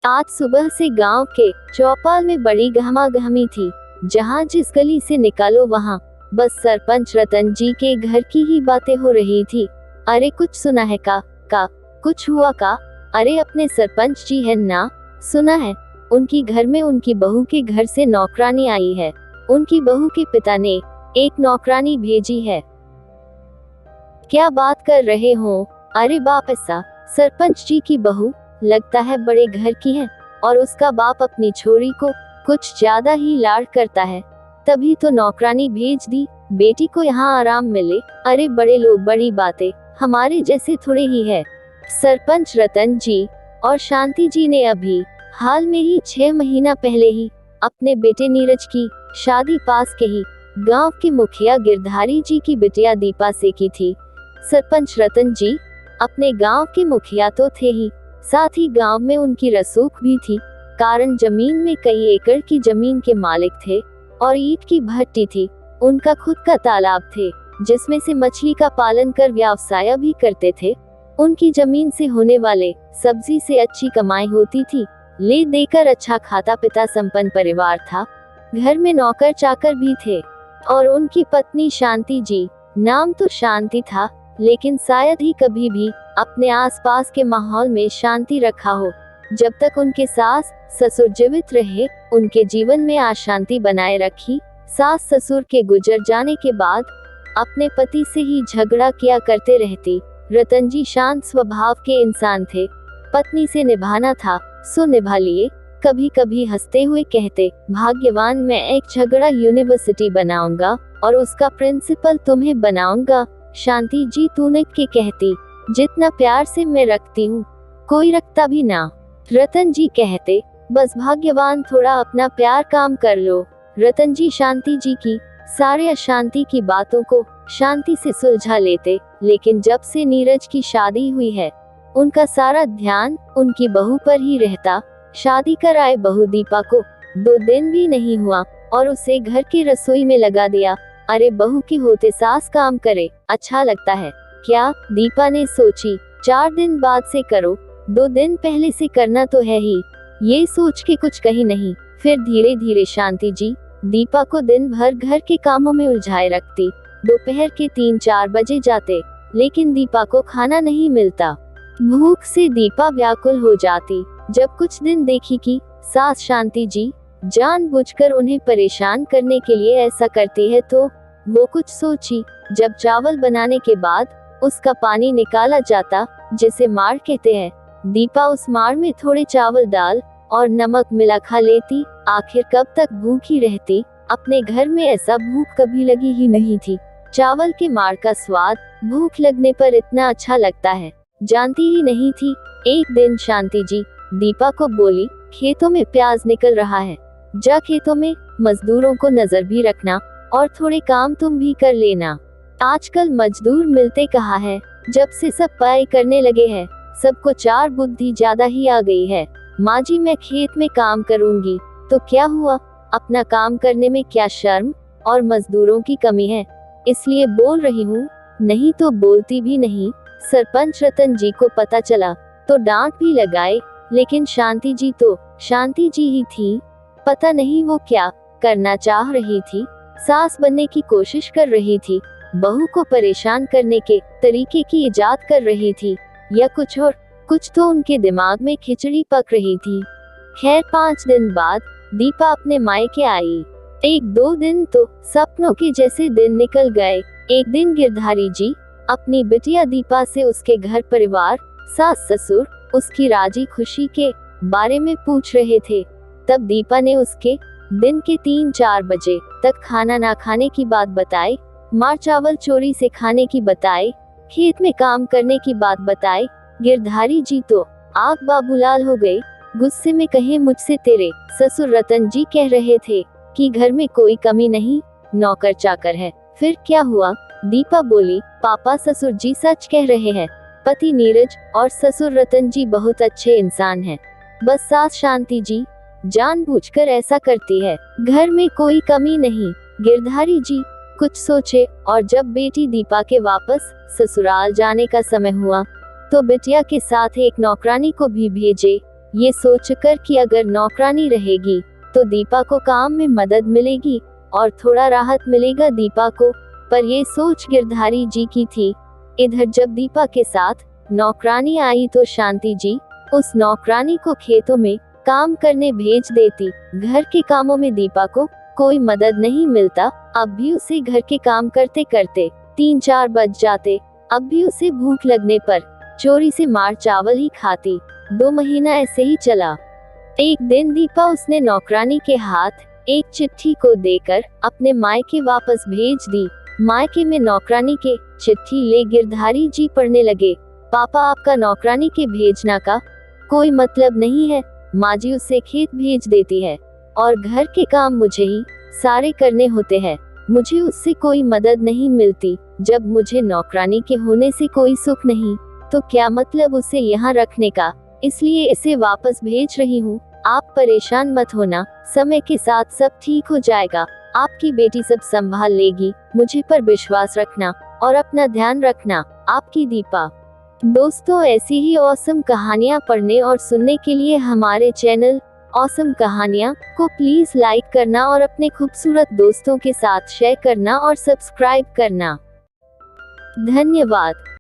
आज सुबह से गांव के चौपाल में बड़ी गहमागहमी थी। जहां जिस गली से निकालो वहां बस सरपंच रतन जी के घर की ही बातें हो रही थी। अरे कुछ सुना है का कुछ हुआ का? अरे अपने सरपंच जी है ना? सुना है उनकी घर में उनकी बहू के घर से नौकरानी आई है। उनकी बहू के पिता ने एक नौकरानी भेजी है। क्या बात कर रहे हो? अरे बाप, ऐसा? सरपंच जी की बहू लगता है बड़े घर की है और उसका बाप अपनी छोरी को कुछ ज्यादा ही लाड़ करता है, तभी तो नौकरानी भेज दी, बेटी को यहाँ आराम मिले। अरे बड़े लोग बड़ी बातें, हमारे जैसे थोड़े ही है। सरपंच रतन जी और शांति जी ने अभी हाल में ही 6 महीना पहले ही अपने बेटे नीरज की शादी पास के ही गांव के मुखिया गिरधारी जी की बिटिया दीपा से की थी। सरपंच रतन जी अपने गांव के मुखिया तो थे ही, साथ ही गांव में उनकी रसूख भी थी, कारण जमीन में कई एकड़ की जमीन के मालिक थे और ईंट की भट्टी थी। उनका खुद का तालाब थे जिसमें से मछली का पालन कर व्यवसाय भी करते थे। उनकी जमीन से होने वाले सब्जी से अच्छी कमाई होती थी। ले देकर अच्छा खाता पिता संपन्न परिवार था। घर में नौकर चाकर भी थे और उनकी पत्नी शांति जी, नाम तो शांति था लेकिन शायद ही कभी भी अपने आसपास के माहौल में शांति रखा हो। जब तक उनके सास ससुर जीवित रहे उनके जीवन में अशांति बनाए रखी। सास ससुर के गुजर जाने के बाद अपने पति से ही झगड़ा किया करते रहती। रतन जी शांत स्वभाव के इंसान थे। पत्नी से निभाना था सो निभा लिए। कभी कभी हंसते हुए कहते, भाग्यवान, मैं एक झगड़ा यूनिवर्सिटी बनाऊंगा और उसका प्रिंसिपल तुम्हें बनाऊंगा। शांति जी तूने के कहती, जितना प्यार से मैं रखती हूँ कोई रखता भी ना। रतन जी कहते, बस भाग्यवान, थोड़ा अपना प्यार काम कर लो। रतन जी शांति जी की सारे अशांति की बातों को शांति से सुलझा लेते, लेकिन जब से नीरज की शादी हुई है उनका सारा ध्यान उनकी बहू पर ही रहता। शादी कर आए बहू दीपा को 2 दिन भी नहीं हुआ और उसे घर की रसोई में लगा दिया। अरे बहू के होते सास काम करे, अच्छा लगता है क्या? दीपा ने सोची, 4 दिन बाद से करो, 2 दिन पहले से करना तो है ही। ये सोच के कुछ कही नहीं। फिर धीरे धीरे शांति जी दीपा को दिन भर घर के कामों में उलझाए रखती। दोपहर के 3-4 बजे जाते लेकिन दीपा को खाना नहीं मिलता। भूख से दीपा व्याकुल हो जाती। जब कुछ दिन देखी कि सास शांति जी जानबूझकर उन्हें परेशान करने के लिए ऐसा करती है तो वो कुछ सोची। जब चावल बनाने के बाद उसका पानी निकाला जाता, जिसे मार कहते हैं, दीपा उस मार में थोड़े चावल दाल और नमक मिला खा लेती। आखिर कब तक भूखी रहती? अपने घर में ऐसा भूख कभी लगी ही नहीं थी। चावल के मार का स्वाद भूख लगने पर इतना अच्छा लगता है, जानती ही नहीं थी। एक दिन शांति जी दीपा को बोली, खेतों में प्याज निकल रहा है, जा खेतों में मजदूरों को नजर भी रखना और थोड़े काम तुम भी कर लेना। आजकल मजदूर मिलते कहाँ है? जब से सब पढ़ाई करने लगे हैं सबको 4 बुद्धि ज्यादा ही आ गई है। माँ जी मैं खेत में काम करूंगी तो क्या हुआ? अपना काम करने में क्या शर्म और मजदूरों की कमी है? इसलिए बोल रही हूँ, नहीं तो बोलती भी नहीं। सरपंच रतन जी को पता चला तो डांट भी लगाए, लेकिन शांति जी तो शांति जी ही थी। पता नहीं वो क्या करना चाह रही थी। सास बनने की कोशिश कर रही थी, बहू को परेशान करने के तरीके की इजाद कर रही थी, या कुछ और? कुछ तो उनके दिमाग में खिचड़ी पक रही थी। खैर 5 दिन बाद दीपा अपने मायके आई। 1-2 दिन तो सपनों के जैसे दिन निकल गए। एक दिन गिरधारी जी अपनी बिटिया दीपा से उसके घर परिवार, सास ससुर, उसकी राजी खुशी के बारे में पूछ रहे थे। तब दीपा ने उसके दिन के 3-4 बजे तक खाना ना खाने की बात बताई, मार चावल चोरी से खाने की बताई, खेत में काम करने की बात बताई। गिरधारी जी तो आग बाबूलाल हो गए। गुस्से में कहे, मुझसे तेरे ससुर रतन जी कह रहे थे कि घर में कोई कमी नहीं, नौकर चाकर है। फिर क्या हुआ? दीपा बोली, पापा ससुर जी सच कह रहे हैं। पति नीरज और ससुर रतन जी बहुत अच्छे इंसान हैं। बस सास शांति जी जानबूझकर ऐसा करती है। घर में कोई कमी नहीं। गिरधारी जी कुछ सोचे और जब बेटी दीपा के वापस ससुराल जाने का समय हुआ तो बिटिया के साथ एक नौकरानी को भी भेजे। ये सोचकर कि अगर नौकरानी रहेगी तो दीपा को काम में मदद मिलेगी और थोड़ा राहत मिलेगा दीपा को, पर ये सोच गिरधारी जी की थी। इधर जब दीपा के साथ नौकरानी आई तो शांति जी उस नौकरानी को खेतों में काम करने भेज देती। घर के कामों में दीपा को कोई मदद नहीं मिलता। अब भी उसे घर के काम करते करते 3-4 बज जाते। अब भी उसे भूख लगने पर चोरी से मार चावल ही खाती। 2 महीना ऐसे ही चला। एक दिन दीपा उसने नौकरानी के हाथ एक चिट्ठी को देकर अपने मायके वापस भेज दी। मायके में नौकरानी के चिट्ठी ले गिरधारी जी पढ़ने लगे। पापा, आपका नौकरानी के भेजना का कोई मतलब नहीं है। माँ जी उसे खेत भेज देती है और घर के काम मुझे ही सारे करने होते हैं। मुझे उससे कोई मदद नहीं मिलती। जब मुझे नौकरानी के होने से कोई सुख नहीं तो क्या मतलब उसे यहाँ रखने का। इसलिए इसे वापस भेज रही हूँ। आप परेशान मत होना, समय के साथ सब ठीक हो जाएगा। आपकी बेटी सब संभाल लेगी। मुझे पर विश्वास रखना और अपना ध्यान रखना। आपकी दीपा। दोस्तों, ऐसी ही ऑसम कहानियाँ पढ़ने और सुनने के लिए हमारे चैनल ऑसम कहानियाँ को प्लीज लाइक करना और अपने खूबसूरत दोस्तों के साथ शेयर करना और सब्सक्राइब करना। धन्यवाद।